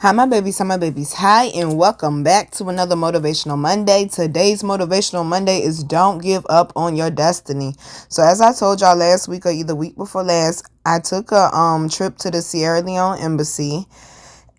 Hi, my babies. Hi, my babies. Hi, and welcome back to another Motivational Monday. Today's Motivational Monday is don't give up on your destiny. So, as I told y'all last week or either week before last, I took a trip to the Sierra Leone embassy.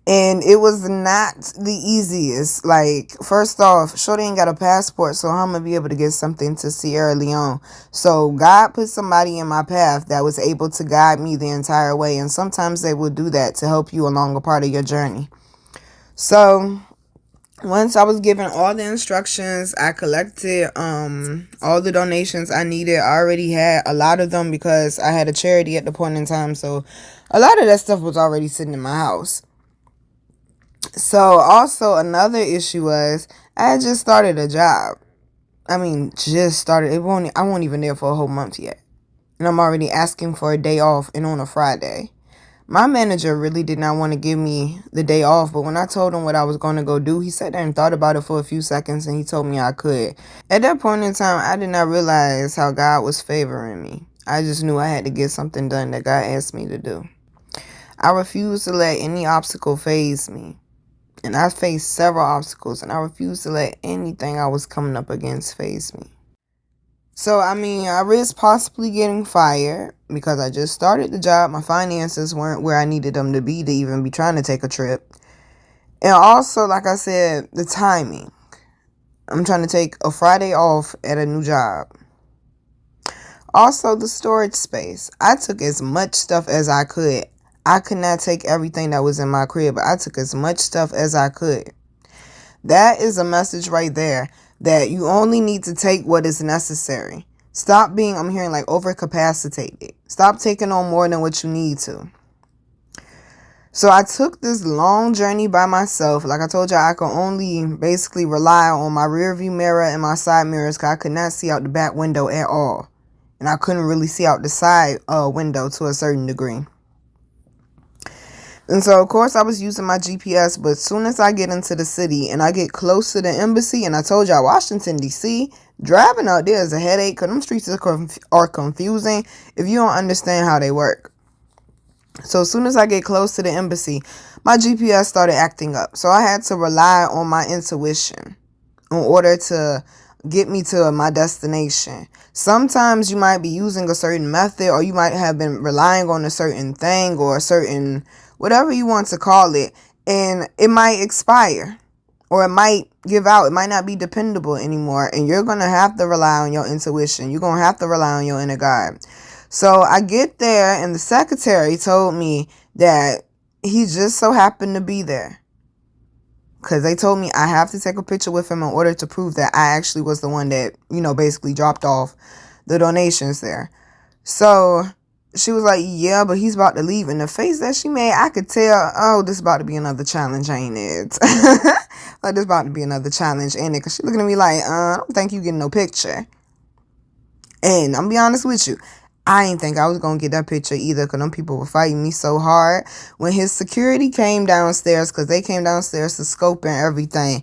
And it was not the easiest. Like, first off, Shorty ain't got a passport, so I'm going to be able to get something to Sierra Leone. So God put somebody in my path that was able to guide me the entire way. And sometimes they will do that to help you along a part of your journey. So once I was given all the instructions, I collected all the donations I needed. I already had a lot of them because I had a charity at the point in time. So a lot of that stuff was already sitting in my house. So also another issue was I had just started a job. Just started. I won't even there for a whole month yet. And I'm already asking for a day off and on a Friday. My manager really did not want to give me the day off, but when I told him what I was going to go do, he sat there and thought about it for a few seconds and he told me I could. At that point in time, I did not realize how God was favoring me. I just knew I had to get something done that God asked me to do. I refused to let any obstacle faze me. And I faced several obstacles, and I refused to let anything I was coming up against faze me. So, I risked possibly getting fired because I just started the job. My finances weren't where I needed them to even be trying to take a trip. And also, like I said, the timing. I'm trying to take a Friday off at a new job. Also, the storage space. I took as much stuff as I could. I could not take everything that was in my crib, but I took as much stuff as I could. That is a message right there that you only need to take what is necessary. Stop being, I'm hearing like overcapacitated. Stop taking on more than what you need to. So I took this long journey by myself. Like I told you, I could only basically rely on my rear view mirror and my side mirrors because I could not see out the back window at all. And I couldn't really see out the side window to a certain degree. And so, of course, I was using my GPS, but as soon as I get into the city and I get close to the embassy, and I told y'all, Washington, D.C., driving out there is a headache because them streets are confusing if you don't understand how they work. So as soon as I get close to the embassy, my GPS started acting up. So I had to rely on my intuition in order to get me to my destination. Sometimes you might be using a certain method, or you might have been relying on a certain thing or a certain whatever you want to call it, and it might expire or it might give out. It might not be dependable anymore, and you're going to have to rely on your intuition. You're going to have to rely on your inner guide. So I get there, and the secretary told me that he just so happened to be there. Because they told me I have to take a picture with him in order to prove that I actually was the one that, basically dropped off the donations there. So she was like, yeah, but he's about to leave. And the face that she made, I could tell, oh, this is about to be another challenge, ain't it? Like, this about to be another challenge, ain't it? Because she looking at me like, I don't think you getting no picture. And I'm be honest with you, I ain't think I was going to get that picture either because them people were fighting me so hard. When his security came downstairs, because they came downstairs to scope and everything.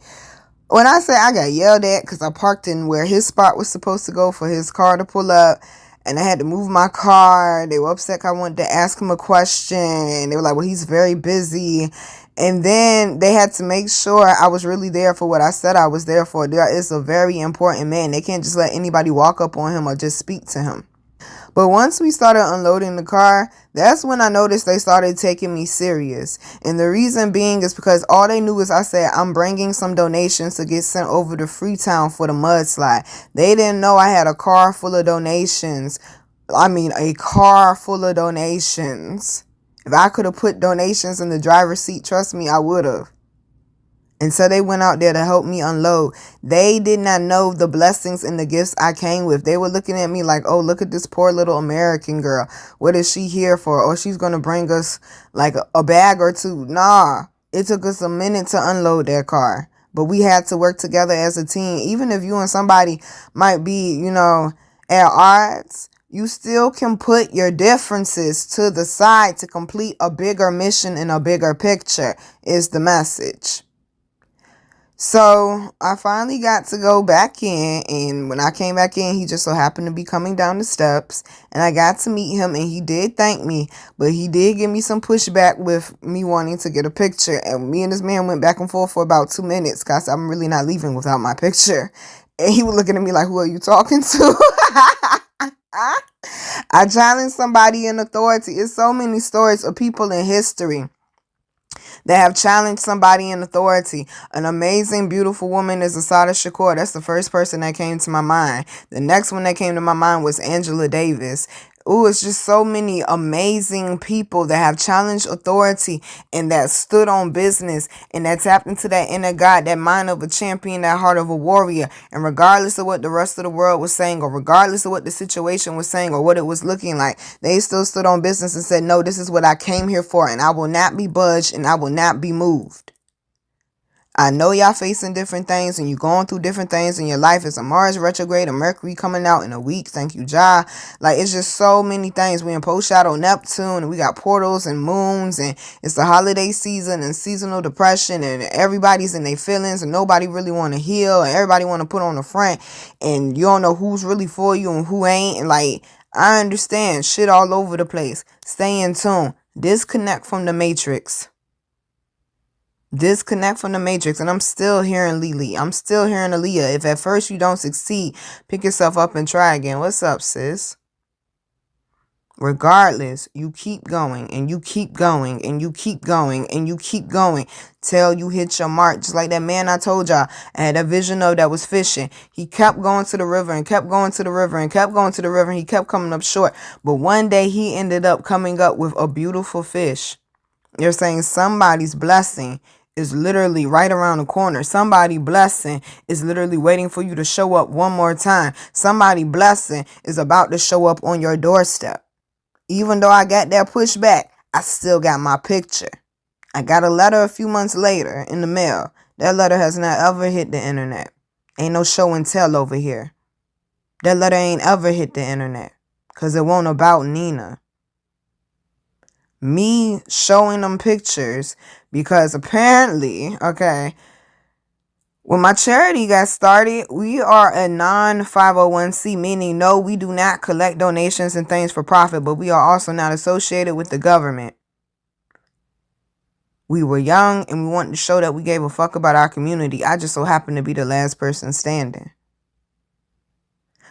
When I say I got yelled at because I parked in where his spot was supposed to go for his car to pull up, and I had to move my car. They were upset I wanted to ask him a question. They were like, well, he's very busy. And then they had to make sure I was really there for what I said I was there for. There is a very important man. They can't just let anybody walk up on him or just speak to him. But once we started unloading the car, that's when I noticed they started taking me serious. And the reason being is because all they knew is I said, I'm bringing some donations to get sent over to Freetown for the mudslide. They didn't know I had a car full of donations. A car full of donations. If I could have put donations in the driver's seat, trust me, I would have. And so they went out there to help me unload. They did not know the blessings and the gifts I came with. They were looking at me like, oh, look at this poor little American girl. What is she here for? Oh, she's going to bring us like a bag or two. Nah, it took us a minute to unload their car. But we had to work together as a team. Even if you and somebody might be, at odds, you still can put your differences to the side to complete a bigger mission and a bigger picture is the message. So I finally got to go back in, and when I came back in, he just so happened to be coming down the steps, and I got to meet him, and he did thank me, but he did give me some pushback with me wanting to get a picture, and me and this man went back and forth for about 2 minutes, because I'm really not leaving without my picture, and he was looking at me like, who are you talking to? I challenge somebody in authority. It's so many stories of people in history that have challenged somebody in authority. An amazing, beautiful woman is Asada Shakur. That's the first person that came to my mind. The next one that came to my mind was Angela Davis. Ooh, it's just so many amazing people that have challenged authority and that stood on business and that tapped into that inner God, that mind of a champion, that heart of a warrior. And regardless of what the rest of the world was saying, or regardless of what the situation was saying or what it was looking like, they still stood on business and said, no, this is what I came here for, and I will not be budged and I will not be moved. I know y'all facing different things and you're going through different things in your life. It's a Mars retrograde, a Mercury coming out in a week. Thank you, Ja. Like, it's just so many things. We in post shadow Neptune, and we got portals and moons, and it's the holiday season and seasonal depression, and everybody's in their feelings, and nobody really want to heal, and everybody want to put on the front, and you don't know who's really for you and who ain't. And like, I understand shit all over the place. Stay in tune. Disconnect from the matrix. Disconnect from the matrix. And I'm still hearing Lily. I'm still hearing Aaliyah. If at first you don't succeed, pick yourself up and try again. What's up, sis? Regardless, you keep going and you keep going and you keep going and you keep going till you hit your mark. Just like that man I told y'all, I had a vision of that was fishing. He kept going to the river and kept going to the river and kept going to the river, and he kept coming up short. But one day he ended up coming up with a beautiful fish. You're saying somebody's blessing is literally right around the corner. Somebody's blessing is literally waiting for you to show up one more time. Somebody's blessing is about to show up on your doorstep. Even though I got that pushback, I still got my picture. I got a letter a few months later in the mail. That letter has not ever hit the internet. Ain't no show and tell over here. That letter ain't ever hit the internet, because it won't about Nina. Me showing them pictures, because apparently, okay, when my charity got started, we are a non-501c, meaning no, we do not collect donations and things for profit, but we are also not associated with the government. We were young and we wanted to show that we gave a fuck about our community. I just so happened to be the last person standing.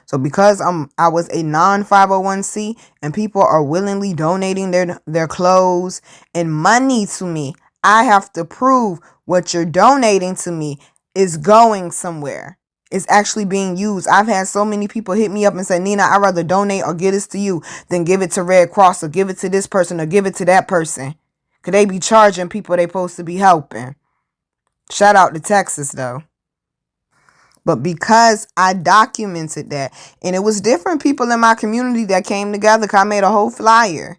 So because I was a non-501c and people are willingly donating their clothes and money to me, I have to prove what you're donating to me is going somewhere. It's actually being used. I've had so many people hit me up and say, Nina, I'd rather donate or give this to you than give it to Red Cross or give it to this person or give it to that person. Could they be charging people they supposed to be helping? Shout out to Texas, though. But because I documented that, and it was different people in my community that came together, because I made a whole flyer.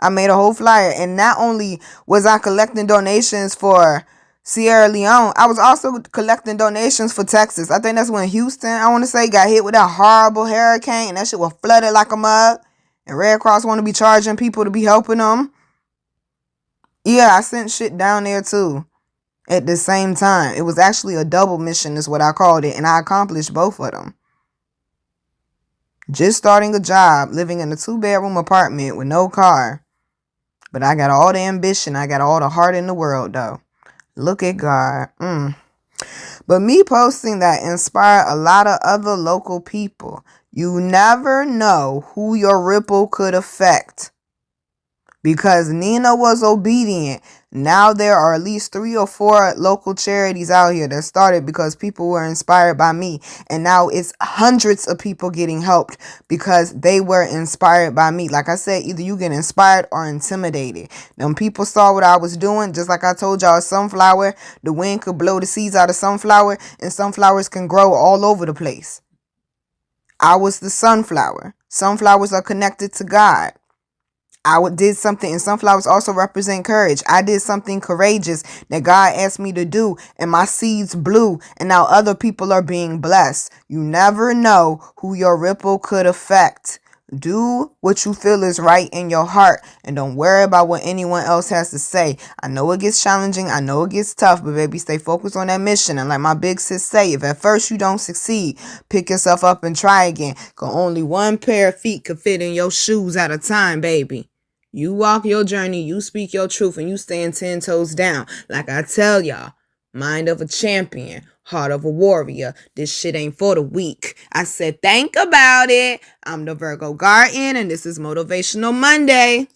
And not only was I collecting donations for Sierra Leone, I was also collecting donations for Texas. I think that's when Houston, I want to say, got hit with that horrible hurricane, and that shit was flooded like a mug. And Red Cross want to be charging people to be helping them. Yeah, I sent shit down there too. At the same time, it was actually a double mission is what I called it, and I accomplished both of them. Just starting a job, living in a 2-bedroom apartment with no car, but I got all the ambition, I got all the heart in the world, though. Look at God. But me posting that inspired a lot of other local people. You never know who your ripple could affect. Because Nina was obedient. Now there are at least 3 or 4 local charities out here that started because people were inspired by me. And now it's hundreds of people getting helped because they were inspired by me. Like I said, either you get inspired or intimidated. Them people saw what I was doing. Just like I told y'all, sunflower, the wind could blow the seeds out of sunflower, and sunflowers can grow all over the place. I was the sunflower. Sunflowers are connected to God. I did something, and sunflowers also represent courage. I did something courageous that God asked me to do, and my seeds blew, and now other people are being blessed. You never know who your ripple could affect. Do what you feel is right in your heart and don't worry about what anyone else has to say. I know it gets challenging. I know it gets tough, but baby, stay focused on that mission. And like my big sis say, if at first you don't succeed, pick yourself up and try again. Cause only one pair of feet could fit in your shoes at a time, baby. You walk your journey, you speak your truth, and you stand 10 toes down. Like I tell y'all, mind of a champion, heart of a warrior. This shit ain't for the weak. I said, think about it. I'm the Virgo Garden, and this is Motivational Monday.